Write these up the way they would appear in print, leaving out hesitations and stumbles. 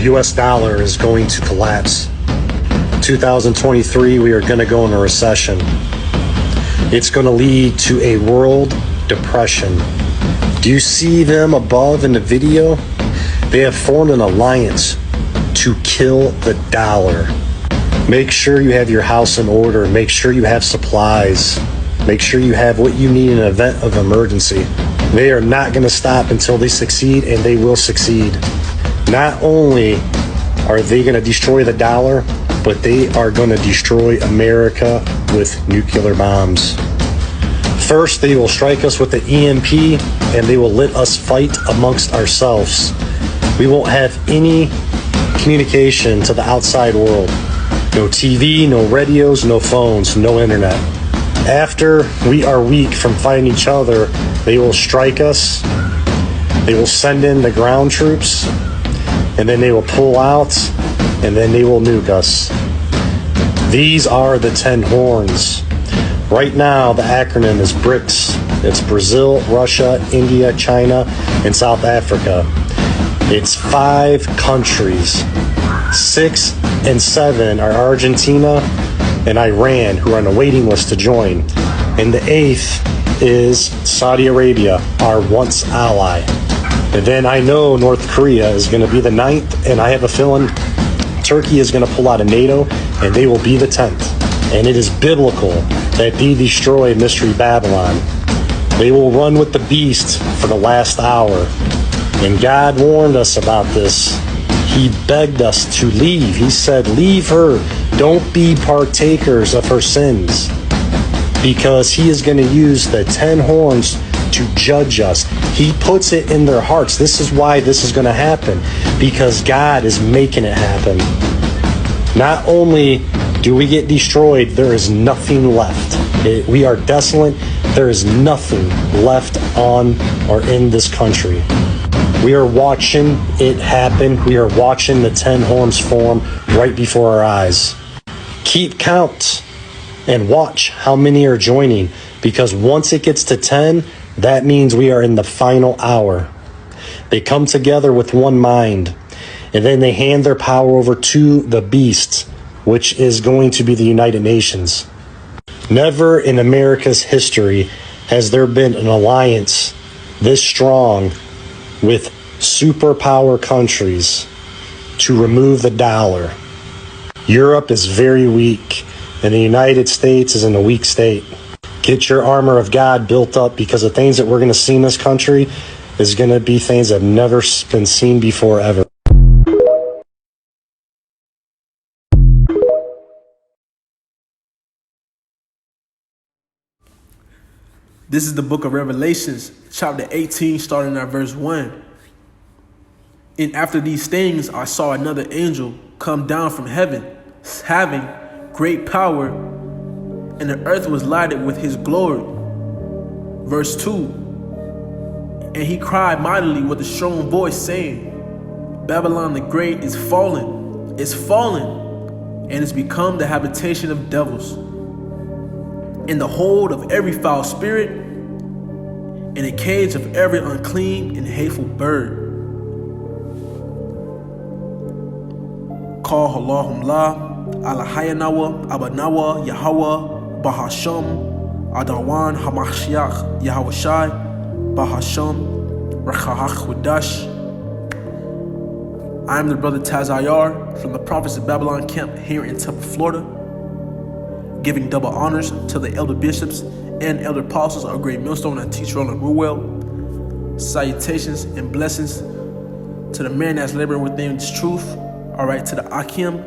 US dollar is going to collapse. 2023, we are going to go in a recession. It's going to lead to a world depression. Do you see them above in the video? They have formed an alliance to kill the dollar. Make sure you have your house in order. Make sure you have supplies. Make sure you have what you need in an event of emergency. They are not going to stop until they succeed, and they will succeed. Not only are they going to destroy the dollar, but they are going to destroy America with nuclear bombs. First, they will strike us with the EMP, and they will let us fight amongst ourselves. We won't have any communication to the outside world. No TV, no radios, no phones, no internet. After we are weak from fighting each other, they will strike us. They will send in the ground troops, and then they will pull out, and then they will nuke us. These are the 10 horns. Right now, the acronym is B.R.I.C.S. It's Brazil, Russia, India, China, and South Africa. It's 5 countries. 6 and 7 are Argentina and Iran, who are on a waiting list to join. And the 8th is Saudi Arabia, our once ally. And then I know North Korea is going to be the 9th, and I have a feeling Turkey is going to pull out of NATO, and they will be the 10th. And it is biblical that they destroy Mystery Babylon. They will run with the beast for the last hour. And God warned us about this. He begged us to leave. He said, leave her. Don't be partakers of her sins. Because he is going to use the 10 horns to judge us. He puts it in their hearts. This is why this is going to happen. Because God is making it happen. Not only do we get destroyed, there is nothing left. We are desolate. There is nothing left on or in this country. We are watching it happen. We are watching the 10 horns form right before our eyes. Keep count and watch how many are joining, because once it gets to 10, that means we are in the final hour. They come together with one mind, and then they hand their power over to the beast, which is going to be the United Nations. Never in America's history has there been an alliance this strong with superpower countries to remove the dollar. Europe is very weak, and the United States is in a weak state. Get your armor of God built up, because the things that we're going to see in this country is going to be things that have never been seen before ever. This is the book of Revelations, chapter 18, starting at verse 1. And after these things, I saw another angel come down from heaven, having great power, and the earth was lighted with his glory. Verse 2. And he cried mightily with a strong voice, saying, Babylon the Great is fallen, and is become the habitation of devils, in the hold of every foul spirit, in a cage of every unclean and hateful bird. Call Allahum La, Alahayanawa, Abanawa, Yahweh, Bahasham, Adawan, Hamashiach, Yahweh Bahasham, Rachahach Hudash. I am the brother Tazayar from the Prophets of Babylon camp here in Tampa, Florida, giving double honors to the elder bishops and elder apostles of Great Millstone and Teacher Roland Ruwell. Salutations and blessings to the man that's laboring within this truth. All right, to the Akim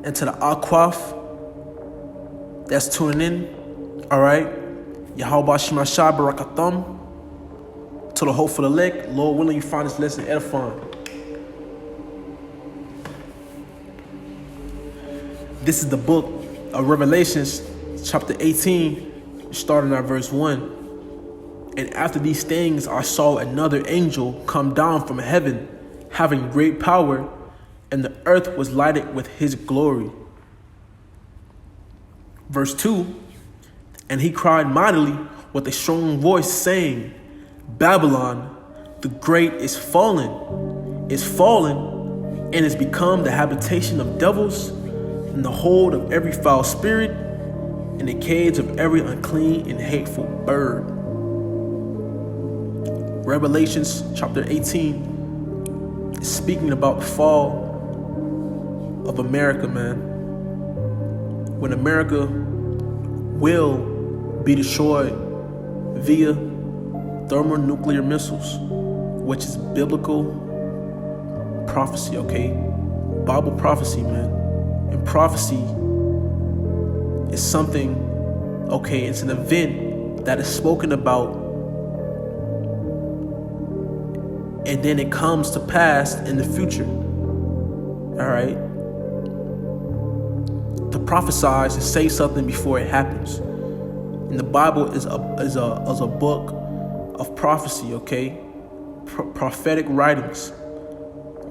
and to the Akwaf that's tuning in. All right, Yahweh Shemashah Barakatham. To the hopeful elect, Lord willing, you find this lesson edifying. This is the book of Revelations, chapter 18, starting at verse 1. And after these things, I saw another angel come down from heaven, having great power, and the earth was lighted with his glory. Verse 2. And he cried mightily with a strong voice, saying, Babylon the Great is fallen, is fallen and has become the habitation of devils and the hold of every foul spirit and the cage of every unclean and hateful bird. Revelations chapter 18 is speaking about the fall of America, man. When America will be destroyed via thermonuclear missiles, which is biblical prophecy, okay? Bible prophecy, man. And prophecy is something, okay, it's an event that is spoken about, and then it comes to pass in the future. All right? To prophesize and say something before it happens. And the Bible is a book of prophecy, okay? Prophetic writings,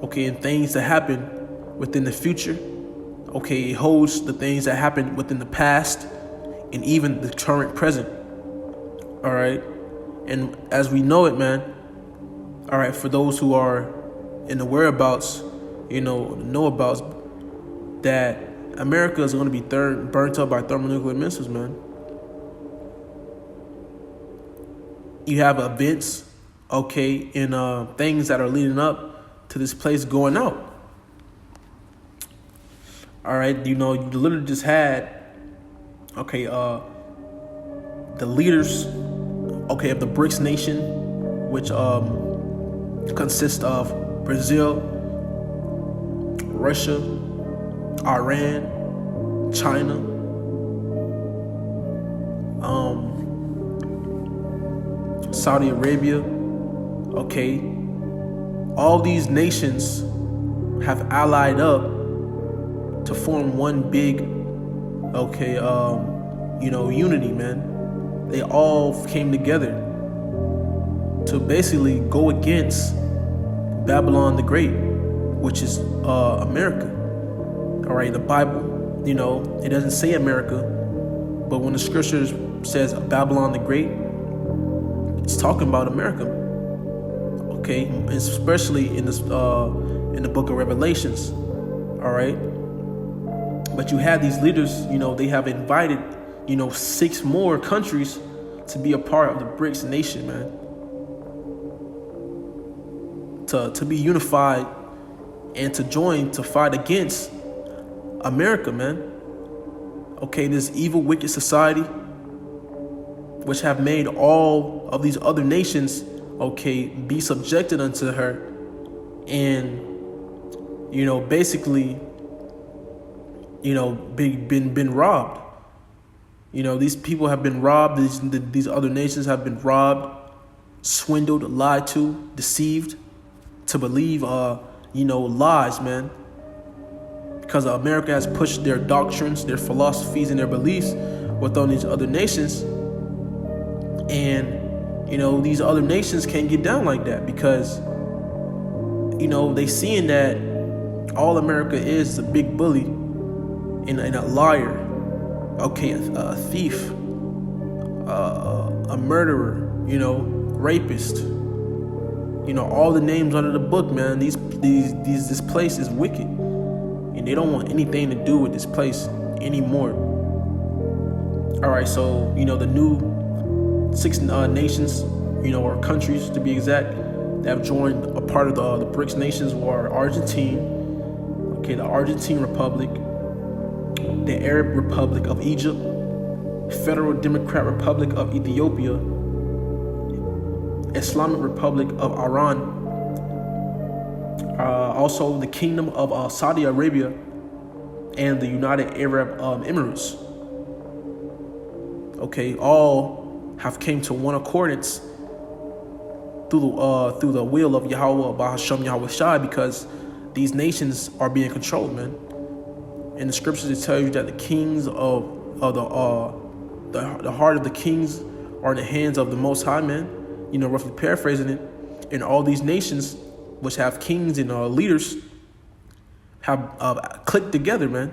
okay, and things that happen within the future. Okay, it holds the things that happened within the past and even the current present. All right, and as we know it, man. All right, for those who are in the whereabouts, know about that America is going to be burnt up by thermonuclear missiles, man. You have events, okay, and things that are leading up to this place going out. All right, you literally just had, okay, the leaders, okay, of the B.R.I.C.S nation, which consists of Brazil, Russia, Iran, China, Saudi Arabia, okay. All these nations have allied up to form one big, okay, unity, man. They all came together to basically go against Babylon the Great, which is America. All right, the Bible, it doesn't say America, but when the scriptures says Babylon the Great, it's talking about America. Okay, especially in this in the book of Revelations. All right. But you have these leaders, they have invited, 6 more countries to be a part of the B.R.I.C.S nation, man. To be unified and to join to fight against America, man. Okay, this evil, wicked society, which have made all of these other nations, okay, be subjected unto her, and basically, been robbed. These people have been robbed. These other nations have been robbed, swindled, lied to, deceived, to believe, lies, man. Because America has pushed their doctrines, their philosophies, and their beliefs within these other nations. And, these other nations can't get down like that because, they seeing that all America is a big bully and a liar, okay, a thief, a murderer, rapist, all the names under the book, man. This place is wicked, and they don't want anything to do with this place anymore. All right, so the new 6 nations, or countries to be exact, that have joined a part of the B.R.I.C.S nations were Argentina, okay, the Argentine Republic, the Arab Republic of Egypt, Federal Democrat Republic of Ethiopia, Islamic Republic of Iran, also the Kingdom of Saudi Arabia, and the United Arab Emirates. Okay, all have came to one accordance through the will of Yahweh, Bahasham Yahweh Shai, because these nations are being controlled, man. In the scriptures, it tells you that the kings of the heart of the kings are in the hands of the Most High, man. Roughly paraphrasing it. And all these nations, which have kings and leaders, have clicked together, man,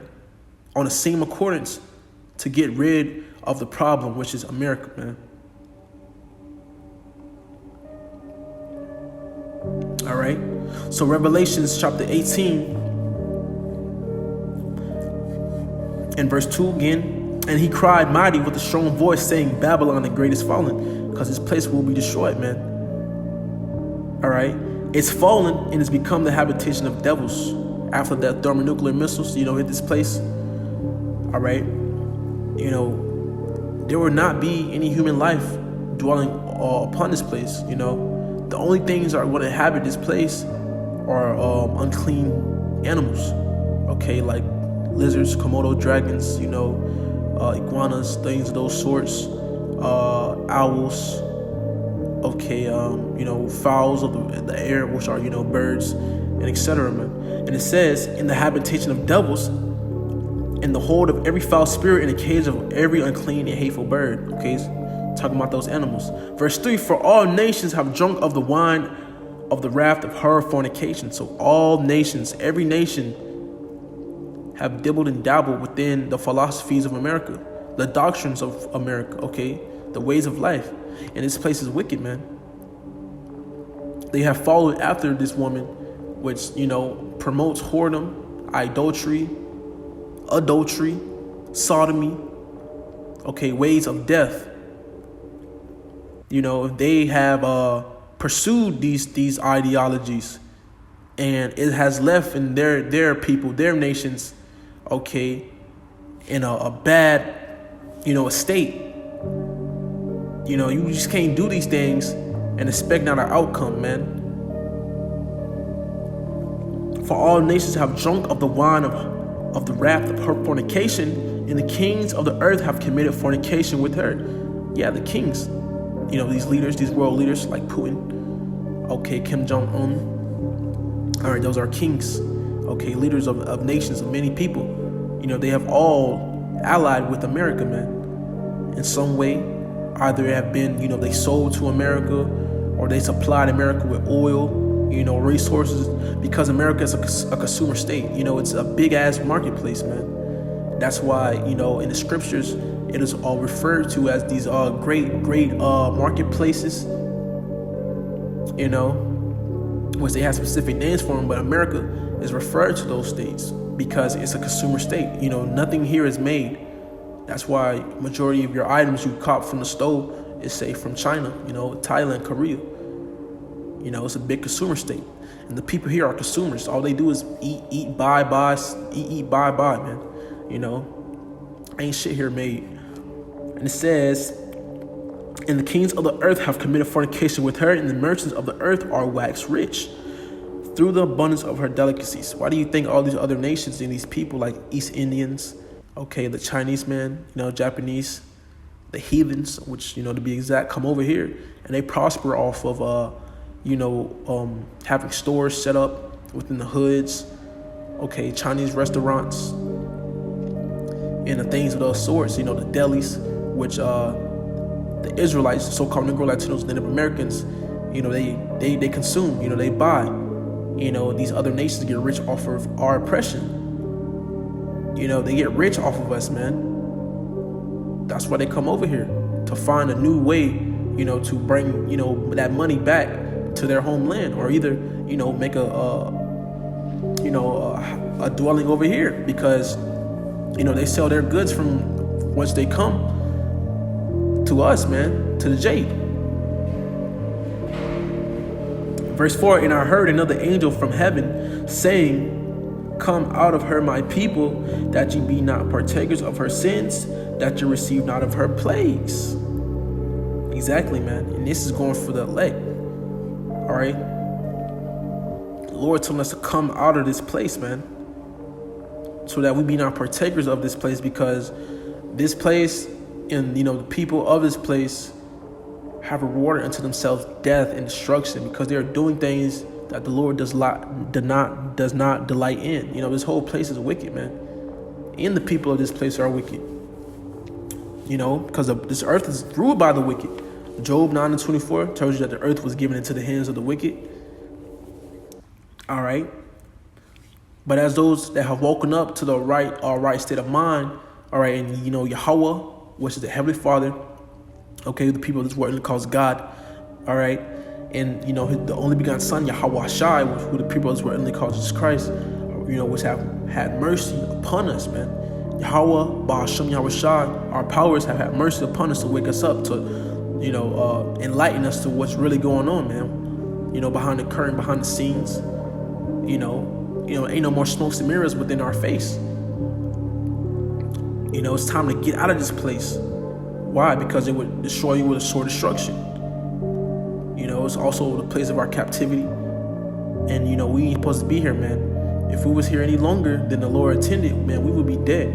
on the same accordance to get rid of the problem, which is America, man. All right. So Revelations chapter 18 and verse 2 again. And he cried mighty with a strong voice, saying, Babylon the great is fallen, because this place will be destroyed, man. All right. It's fallen and it's become the habitation of devils. After that thermonuclear missiles, hit this place. All right. There will not be any human life dwelling upon this place. The only things that are going to inhabit this place are unclean animals. Okay, like lizards, Komodo dragons, iguanas, things of those sorts, owls. Okay, fowls of the air, which are birds, and etc. Man. And it says, in the habitation of devils, in the hold of every foul spirit, in the cage of every unclean and hateful bird. Okay, talking about those animals. Verse 3, for all nations have drunk of the wine of the wrath of her fornication. So all nations, every nation, have dibbled and dabbled within the philosophies of America, the doctrines of America, okay, the ways of life. And this place is wicked, man. They have followed after this woman, which, promotes whoredom, idolatry, adultery, sodomy, okay, ways of death. They have pursued these ideologies, and it has left in their people, their nations, okay, in a bad, state. You just can't do these things and expect not an outcome, man. For all nations have drunk of the wine of the wrath of her fornication, and the kings of the earth have committed fornication with her. Yeah, the kings. These leaders, these world leaders like Putin, okay, Kim Jong-un. All right, those are kings, okay, leaders of nations, of many people. They have all allied with America, man, in some way. Either it have been, they sold to America, or they supplied America with oil, resources, because America is a consumer state. It's a big ass marketplace, man. That's why, in the scriptures, it is all referred to as these great marketplaces, which they have specific names for them, but America is referred to those states because it's a consumer state. Nothing here is made. That's why majority of your items you cop from the store is, say, from China, Thailand, Korea. It's a big consumer state. And the people here are consumers. All they do is eat, buy, man. Ain't shit here made. And it says, and the kings of the earth have committed fornication with her, and the merchants of the earth are waxed rich through the abundance of her delicacies. Why do you think all these other nations and these people like East Indians, okay, the Chinese, man, Japanese, the heathens, which, to be exact, come over here and they prosper off of, having stores set up within the hoods, okay, Chinese restaurants, and the things of those sorts, the delis, which the Israelites, so-called Negro Latinos, Native Americans, they consume, they buy. These other nations get rich off of our oppression. They get rich off of us, man. That's why they come over here, to find a new way, to bring, that money back to their homeland, or either, make a dwelling over here, because, they sell their goods from whence they come to us, man, to the jade. Verse 4, and I heard another angel from heaven saying, come out of her, my people, that ye be not partakers of her sins, that you receive not of her plagues. Exactly, man. And this is going for the elect. All right. The Lord told us to come out of this place, man, so that we be not partakers of this place, because this place and, the people of this place have rewarded unto themselves death and destruction, because they are doing things that the Lord does not delight in. This whole place is wicked, man. And the people of this place are wicked. Because this earth is ruled by the wicked. Job 9:24 tells you that the earth was given into the hands of the wicked. All right. But as those that have woken up to the right state of mind, all right, and Yahweh, which is the Heavenly Father, okay, the people of this world calls God, all right, And, the only begotten Son, Yahweh Shai, who the people of Israel only called Jesus Christ, which have had mercy upon us, man. Yahweh, Ba'ashem, Yahweh Shai, our powers have had mercy upon us to wake us up, to, enlighten us to what's really going on, man. Behind the curtain, behind the scenes. Ain't no more smokes and mirrors within our face. It's time to get out of this place. Why? Because it would destroy you with a sword destruction. It's also the place of our captivity. And, we ain't supposed to be here, man. If we was here any longer than the Lord intended, man, we would be dead.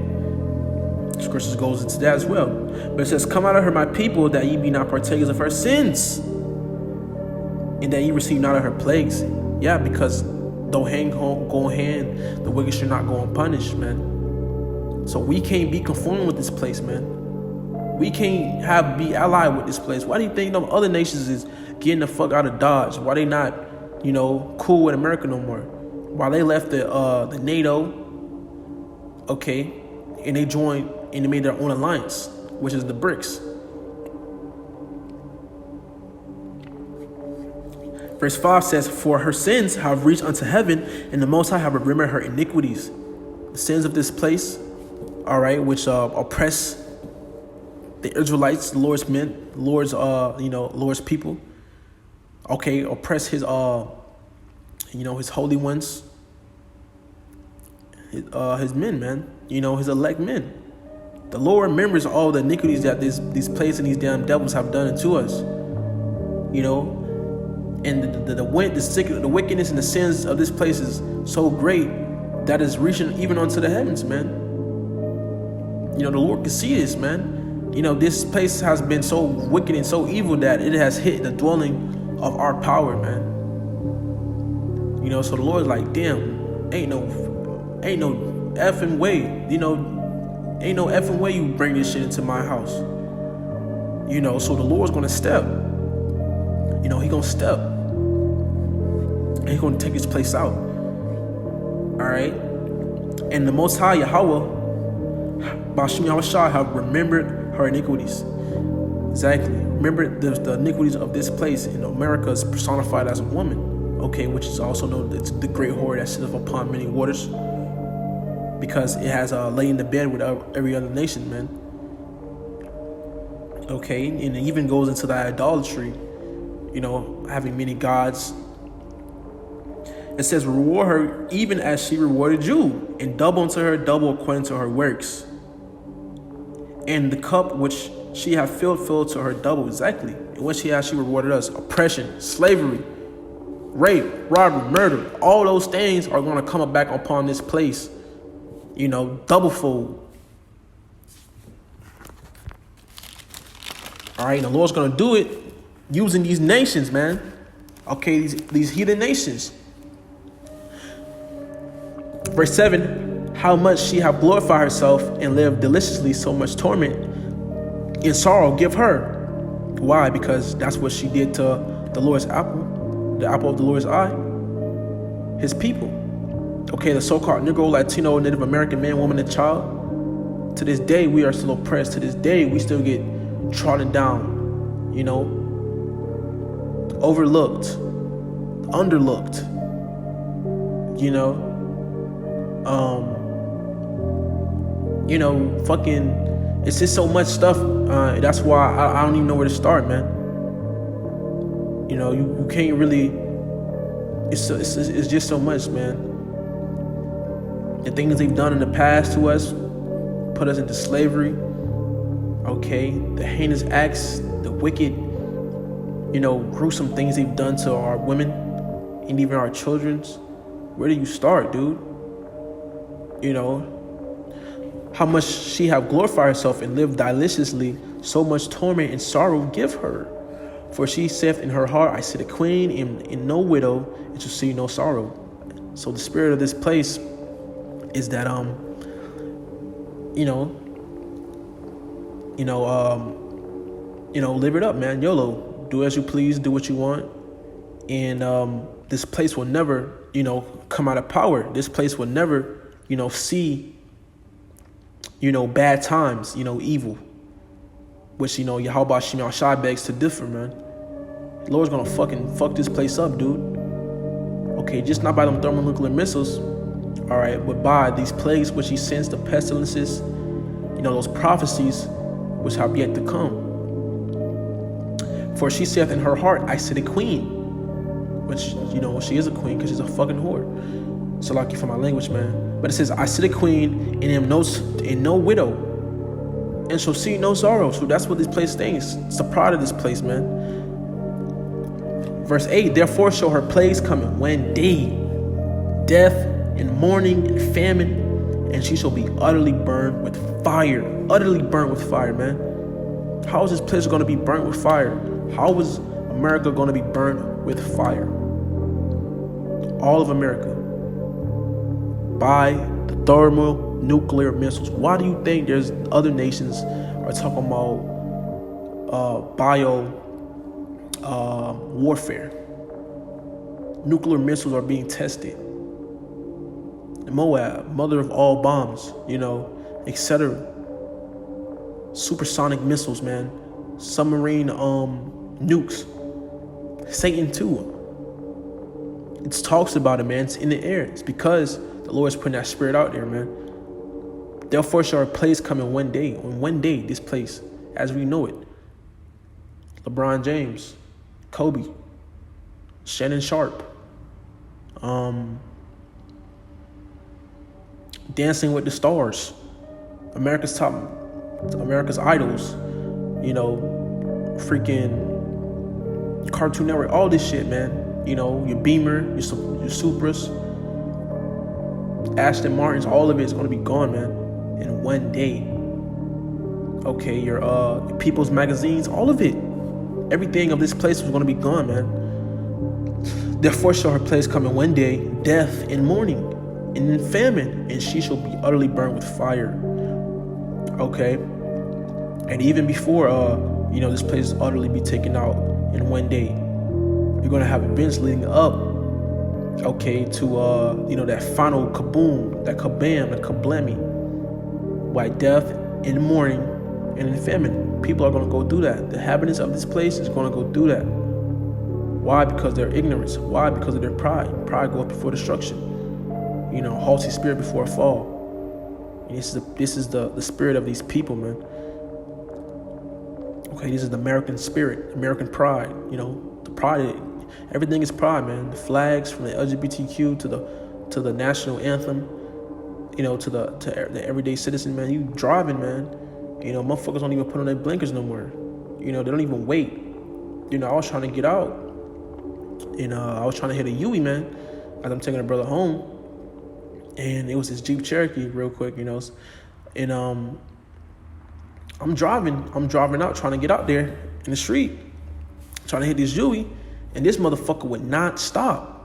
Scriptures goes into that as well. But it says, come out of her, my people, that ye be not partakers of her sins, and that ye receive not of her plagues. Yeah, because though hand go in hand, the wicked should not go unpunished, man. So we can't be conforming with this place, man. We can't be allied with this place. Why do you think other nations is getting the fuck out of Dodge? Why they not, cool with America no more? Why they left the NATO, okay, and they joined and they made their own alliance, which is the B.R.I.C.S. Verse 5 says, for her sins have reached unto heaven, and the Most High have remembered her iniquities. The sins of this place, all right, which oppress the Israelites, the Lord's men, Lord's people. Okay, oppress his his holy ones, his men, man. His elect men. The Lord remembers all the iniquities that these places and these damn devils have done unto us. And the wickedness and the sins of this place is so great that it's reaching even unto the heavens, man. The Lord can see this, man. This place has been so wicked and so evil that it has hit the dwelling of our power, man. So the Lord's like, damn, ain't no effing way, ain't no effing way you bring this shit into my house. So the Lord's gonna step. He gonna step. And he gonna take his place out. Alright? And the Most High, Yahweh, Ba'ashem Yahweh Shai, have remembered her iniquities. Exactly. Remember the iniquities of this place in America is personified as a woman. Okay, which is also known as the great whore that sitteth upon many waters. Because it has laid in the bed with every other nation, man. Okay, and it even goes into the idolatry, having many gods. It says, reward her even as she rewarded you, and double unto her double according to her works. And the cup which she hath filled to her double. Exactly. And what she rewarded us. Oppression, slavery, rape, robbery, murder. All those things are going to come back upon this place. Double fold. All right, and the Lord's going to do it using these nations, man. Okay, these heathen nations. Verse 7, how much she have glorified herself and lived deliciously, so much torment and sorrow give her. Why? Because that's what she did to the Lord's apple, the apple of the Lord's eye, his people. Okay, the so-called Negro, Latino, Native American man, woman, and child. To this day, we are still oppressed. To this day, we still get trodden down, overlooked, underlooked, fucking, it's just so much stuff. That's why I don't even know where to start, man. You can't really, it's just so much, man. The things they've done in the past to us, put us into slavery, okay? The heinous acts, the wicked, gruesome things they've done to our women and even our children's. Where do you start, dude? How much she have glorified herself and lived deliciously, so much torment and sorrow give her. For she saith in her heart, I sit a queen and no widow, and shall see no sorrow. So the spirit of this place is that live it up, man. YOLO. Do as you please, do what you want. And this place will never, come out of power. This place will never, see, bad times, evil. Which, Yahweh Shai begs to differ, man. The Lord's gonna fucking fuck this place up, dude. Okay, just not by them thermonuclear missiles, all right, but by these plagues which he sends, the pestilences, those prophecies which have yet to come. For she saith in her heart, I sit a queen, which, she is a queen because she's a fucking whore. So lucky for my language, man. But it says, I sit a queen and am no widow, and shall see no sorrow. So that's what this place thinks. It's the pride of this place, man. Verse 8, therefore shall her plagues come in one day, death and mourning and famine, and she shall be utterly burned with fire. Utterly burnt with fire, man. How is this place going to be burnt with fire? How is America going to be burnt with fire? All of America. By the thermonuclear missiles. Why do you think there's other nations are talking about warfare? Nuclear missiles are being tested. Moab, mother of all bombs, etc. Supersonic missiles, man. Submarine nukes. Satan too. It talks about it, man. It's in the air. It's because the Lord's putting that spirit out there, man. Therefore shall our place come in one day. On one day, this place, as we know it. LeBron James, Kobe, Shannon Sharp, Dancing with the Stars, America's Idols, freaking Cartoon Network, all this shit, man. Your Beamer, your Supras, Aston Martins, all of it is going to be gone, man, in one day. Okay, your People's Magazines, all of it. Everything of this place was going to be gone, man. Therefore shall her place come in one day, death and mourning, and in famine, and she shall be utterly burned with fire. Okay, and even before, this place utterly be taken out in one day, you're gonna have events leading up, okay, to that final kaboom, that kabam, that kablami, by death and mourning and in famine. People are gonna go through that. The inhabitants of this place is gonna go through that. Why? Because of their ignorance. Why? Because of their pride. Pride goes before destruction. Haughty spirit before a fall. And this is the spirit of these people, man. Okay, this is the American spirit, American pride. The pride. Everything is pride, man. The flags from the LGBTQ to the national anthem. To the everyday citizen, man. You driving, man. Motherfuckers don't even put on their blinkers no more. They don't even wait. I was trying to get out, and I was trying to hit a Yui, man, as I'm taking a brother home, and it was this Jeep Cherokee, real quick, and I'm driving out, trying to get out there in the street, trying to hit this Yui, and this motherfucker would not stop.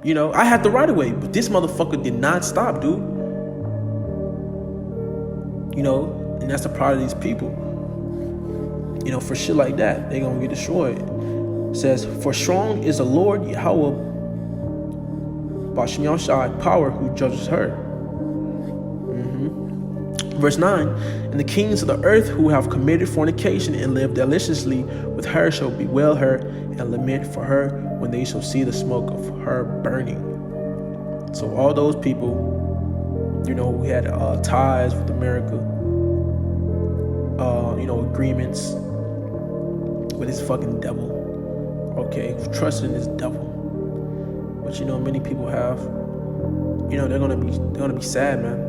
I had the right of way, but this motherfucker did not stop, dude. And that's the pride of these people. For shit like that, they gonna get destroyed. It says, for strong is the Lord Yahweh, Bashem Yahshai, power, who judges her. Verse 9, and the kings of the earth who have committed fornication and lived deliciously with her shall bewail her and lament for her when they shall see the smoke of her burning. So all those people, who had ties with America, agreements with this fucking devil, okay, who trusted in this devil, which many people have, they're gonna be sad, man.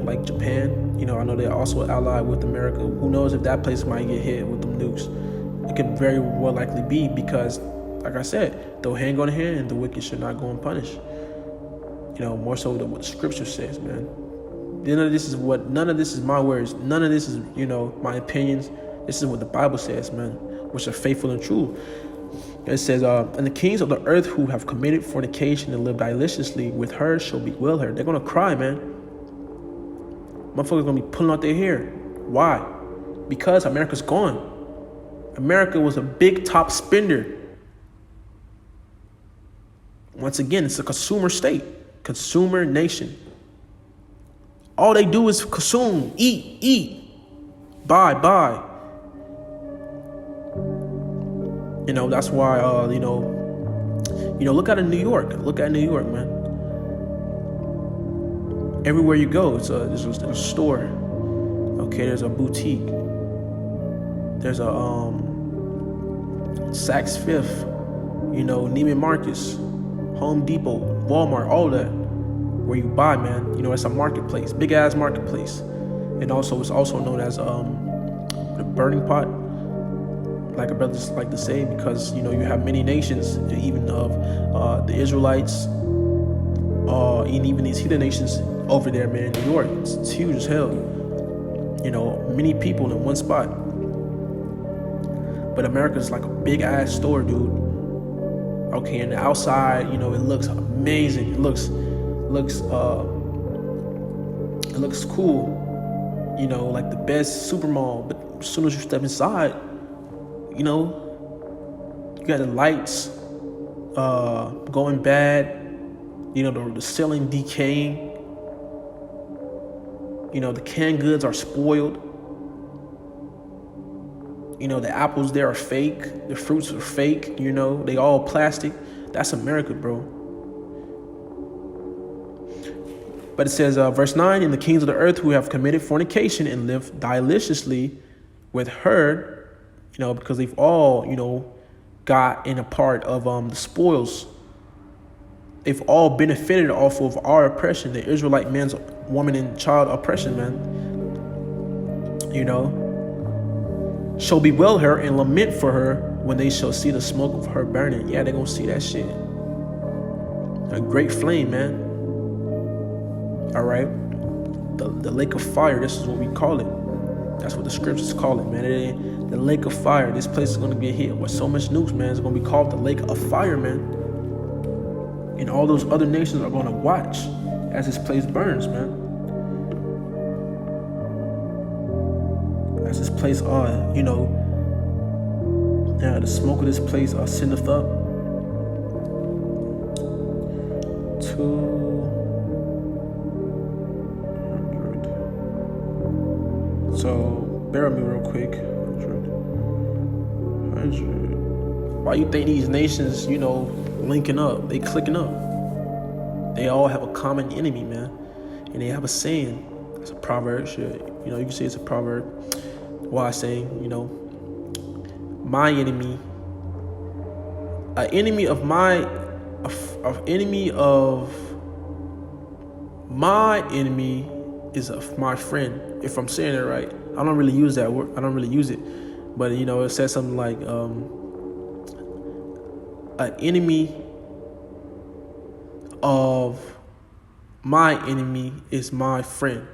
Like Japan, I know they're also allied with America. Who knows if that place might get hit with them nukes? It could very well likely be, because, like I said, they'll hand go to hand and the wicked should not go unpunished. More so than what the scripture says, man. None of this is my words. None of this is, my opinions. This is what the Bible says, man, which are faithful and true. It says, and the kings of the earth who have committed fornication and lived deliciously with her shall bewail her. They're going to cry, man. Motherfuckers going to be pulling out their hair. Why? Because America's gone. America was a big top spender. Once again, it's a consumer state, consumer nation. All they do is consume, eat, buy. That's why, look at New York. Look at New York, man. Everywhere you go, there's a store. Okay, there's a boutique. There's a Saks Fifth, Neiman Marcus, Home Depot, Walmart, all that, where you buy, man. It's a marketplace, big ass marketplace, and also it's also known as the burning pot, like a brothers like to say, because you have many nations, even of the Israelites, and even these heathen nations over there, man. New York, it's huge as hell. Many people in one spot. But America's like a big ass store, dude. Okay, and the outside, it looks amazing. It looks cool. Like the best super mall. But as soon as you step inside, you got the lights going bad. The ceiling decaying. The canned goods are spoiled. The apples there are fake. The fruits are fake. They all plastic. That's America, bro. But it says, verse 9, and the kings of the earth who have committed fornication and lived deliciously with her, because they've all, got in a part of the spoils. They've all benefited off of our oppression, the Israelite man's, woman, and child oppression, man. Shall bewail her and lament for her when they shall see the smoke of her burning. Yeah, they're gonna see that shit. A great flame, man. All right, the lake of fire. This is what we call it. That's what the scriptures call it, man. The lake of fire. This place is gonna get hit with so much nukes, man. It's gonna be called the lake of fire, man. And all those other nations are gonna watch as this place burns, man. This place, the smoke of this place ascendeth up to 100. So bear with me real quick. 100. Why you think these nations, linking up? They clicking up. They all have a common enemy, man, and they have a saying. It's a proverb. Shit, you can say it's a proverb. Why saying, my enemy, an enemy of my enemy is of my friend. If I'm saying it right, I don't really use that word. I don't really use it, but it says something like an enemy of my enemy is my friend.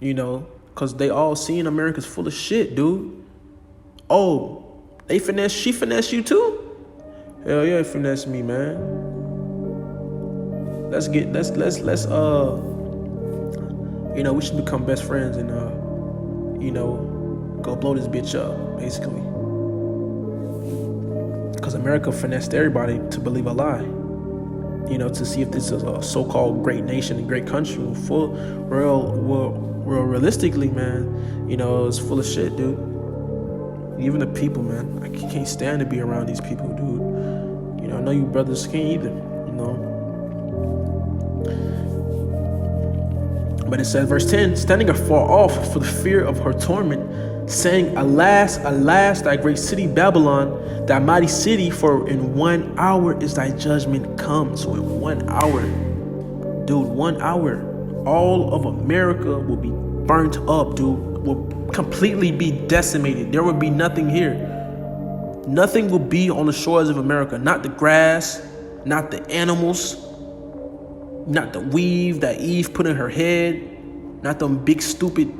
Because they all seeing America's full of shit, dude. Oh, she finessed you too? Hell yeah, finesse me, man. Let's we should become best friends and go blow this bitch up, basically. Because America finessed everybody to believe a lie. To see if this is a so-called great nation and great country. Realistically, man, it's full of shit, dude. Even the people, man, I can't stand to be around these people, dude. I know you brothers can't either, But it says, verse 10, standing afar off for the fear of her torment, saying, Alas, alas, thy great city Babylon, thy mighty city, for in 1 hour is thy judgment come. So in 1 hour, dude, 1 hour, all of America will be burnt up, dude. Will completely be decimated. There will be nothing here. Nothing will be on the shores of America. Not the grass, not the animals, not the weave that Eve put in her head, not them big stupid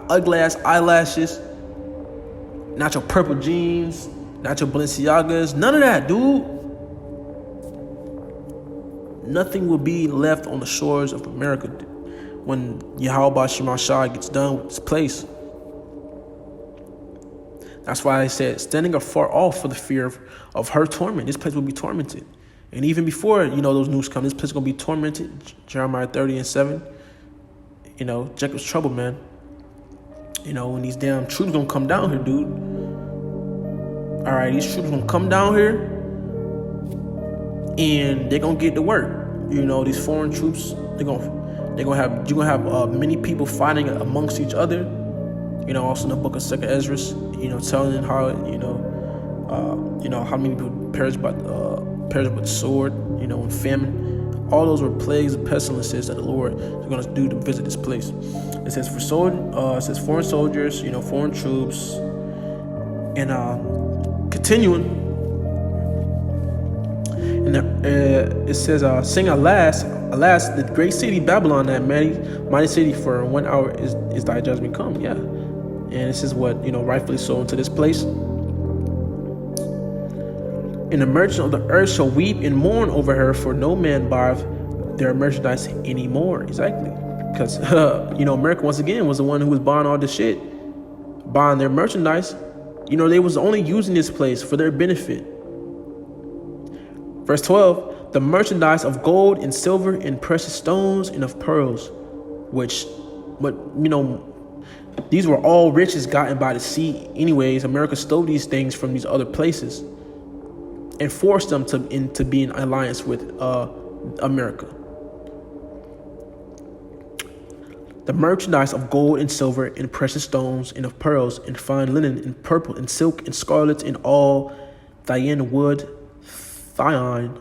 ugly ass eyelashes, not your purple jeans, not your Balenciagas, none of that, dude. Nothing will be left on the shores of America when Yahweh Shemashah gets done with this place. That's why I said, standing afar off for the fear of her torment. This place will be tormented. And even before, those news come, this place is going to be tormented. Jeremiah 30:7. Jacob's trouble, man. When these damn troops going to come down here, dude. All right, these troops gonna come down here, and they're gonna get to work. These foreign troops, you're gonna have many people fighting amongst each other. Also in the book of Second Ezra, telling them how how many people perished by the sword, and famine. All those were plagues and pestilences that the Lord is going to do to visit this place. It says foreign soldiers, foreign troops, and continuing. And it says, "Sing alas, alas, the great city Babylon, that mighty city, for 1 hour is thy judgment come." Yeah, and this is what rightfully so into this place. "And the merchants of the earth shall weep and mourn over her, for no man buyeth their merchandise anymore." Exactly, because America once again was the one who was buying all this shit, buying their merchandise. They was only using this place for their benefit. Verse 12, "The merchandise of gold and silver and precious stones and of pearls," these were all riches gotten by the sea. Anyways, America stole these things from these other places and forced them to be in alliance with America. "The merchandise of gold and silver and precious stones and of pearls and fine linen and purple and silk and scarlet and all Thyan wood, and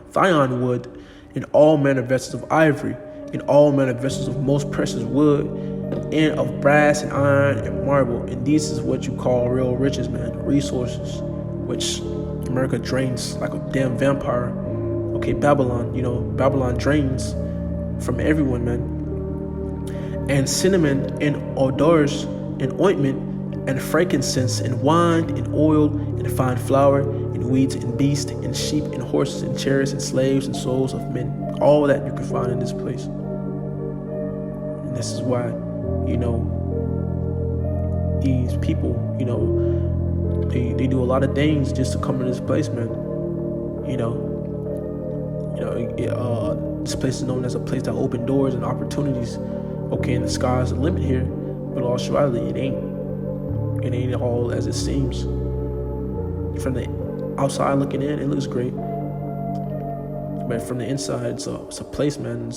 all manner of vessels of ivory, and all manner of vessels of most precious wood, and of brass and iron and marble." And this is what you call real riches, man. Resources, which America drains like a damn vampire. Okay, Babylon drains from everyone, man. "And cinnamon and odors and ointment and frankincense and wine and oil and fine flour and weeds and beasts and sheep and horses and chariots and slaves and souls of men." All that you can find in this place. And this is why, these people, they do a lot of things just to come to this place, man. This place is known as a place that opened doors and opportunities. Okay, and the sky's the limit here, but all surely it ain't. It ain't all as it seems. From the outside looking in, it looks great, but from the inside, it's a place, man.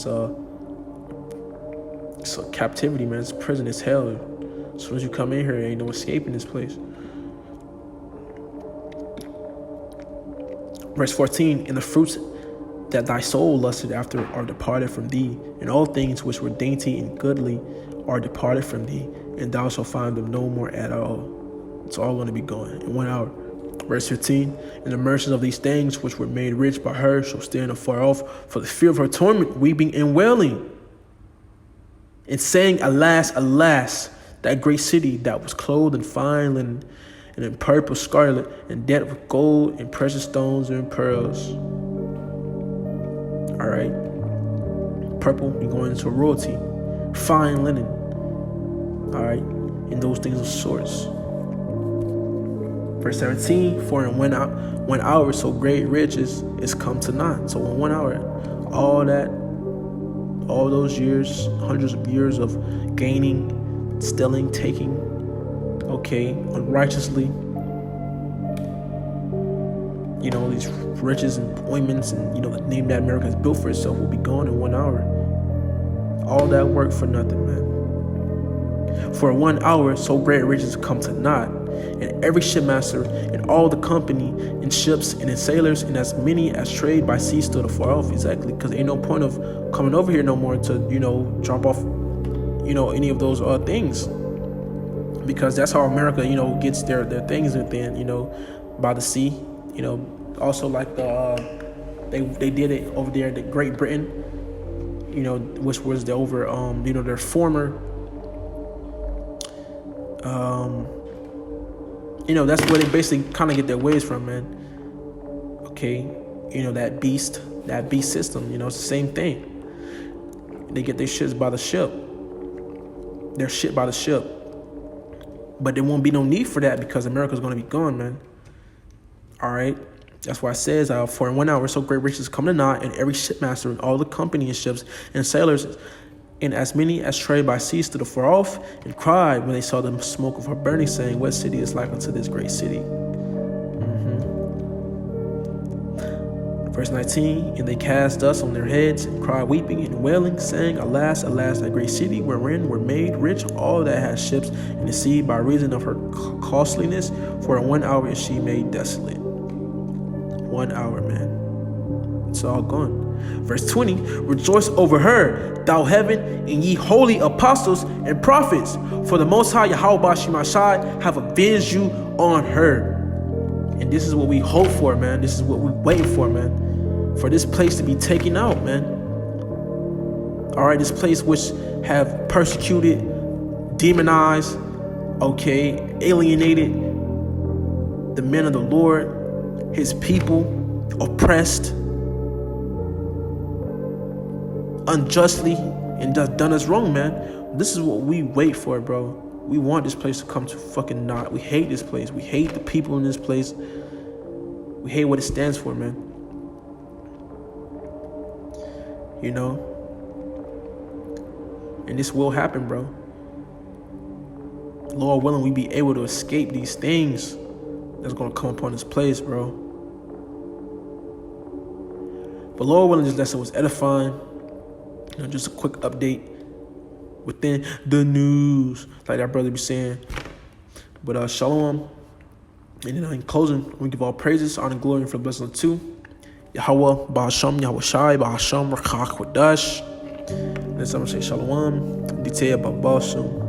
It's a captivity, man. It's a prison. It's hell. As soon as you come in here, there ain't no escaping this place. Verse 14, "And the fruits that thy soul lusted after are departed from thee, and all things which were dainty and goodly are departed from thee, and thou shalt find them no more at all." It's all going to be gone in 1 hour. Verse 15, "And the merchants of these things which were made rich by her shall stand afar off for the fear of her torment, weeping and wailing, and saying, Alas, alas, that great city that was clothed in fine linen, and in purple scarlet, and decked with gold and precious stones and pearls." All right. Purple, you're going into royalty. Fine linen. All right. And those things of sorts. Verse 17, "For in 1 hour so great riches is come to naught." So in 1 hour, all those years, hundreds of years of gaining, stealing, taking, unrighteously, these riches and ointments and, the name that America has built for itself will be gone in 1 hour. All that work for nothing, man. "For 1 hour, so great riches come to naught, and every shipmaster and all the company in ships and in sailors and as many as trade by sea stood afar off." Exactly, because ain't no point of coming over here no more to, drop off, any of those things. Because that's how America, gets their things within, by the sea. Also like they did it over there in Great Britain, which was their former, that's where they basically kind of get their ways from, man. Okay, that beast system, it's the same thing. They get their shits by the ship. Their shit by the ship. But there won't be no need for that because America's going to be gone, man. All right. That's why it says, "For in 1 hour so great riches come to naught, and every shipmaster and all the company in ships and sailors and as many as trade by sea stood afar off and cried when they saw the smoke of her burning, saying, What city is like unto this great city?" Verse 19, and they cast dust on their heads and cried, weeping and wailing, saying, Alas, alas, that great city wherein were made rich all that had ships in the sea by reason of her costliness. For in 1 hour is she made desolate. 1 hour, man. It's all gone. Verse 20, rejoice over her, thou heaven, and ye holy apostles and prophets, for the Most High Yahweh Shemashai have avenged you on her. And this is what we hope for, man. This is what we're waiting for, man. For this place to be taken out, man. All right, this place which have persecuted, demonized, okay, alienated the men of the Lord, his people, oppressed unjustly, and done us wrong, man. This is what we wait for, bro. We want this place to come to fucking naught. We hate this place. We hate the people in this place. We hate what it stands for, man. You know? And this will happen, bro. Lord willing, we be able to escape these things that's going to come upon this place, bro. But Lord willing, this lesson was edifying. You know, just a quick update within the news, like that brother be saying. But shalom. And then in closing, we give all praises, honor, and glory, and for the blessing of two. Yahweh, Ba'asham, Yahweh Shai, Ba'asham, Rakach, Wadash. And then someone say shalom, Ditya, Babasham.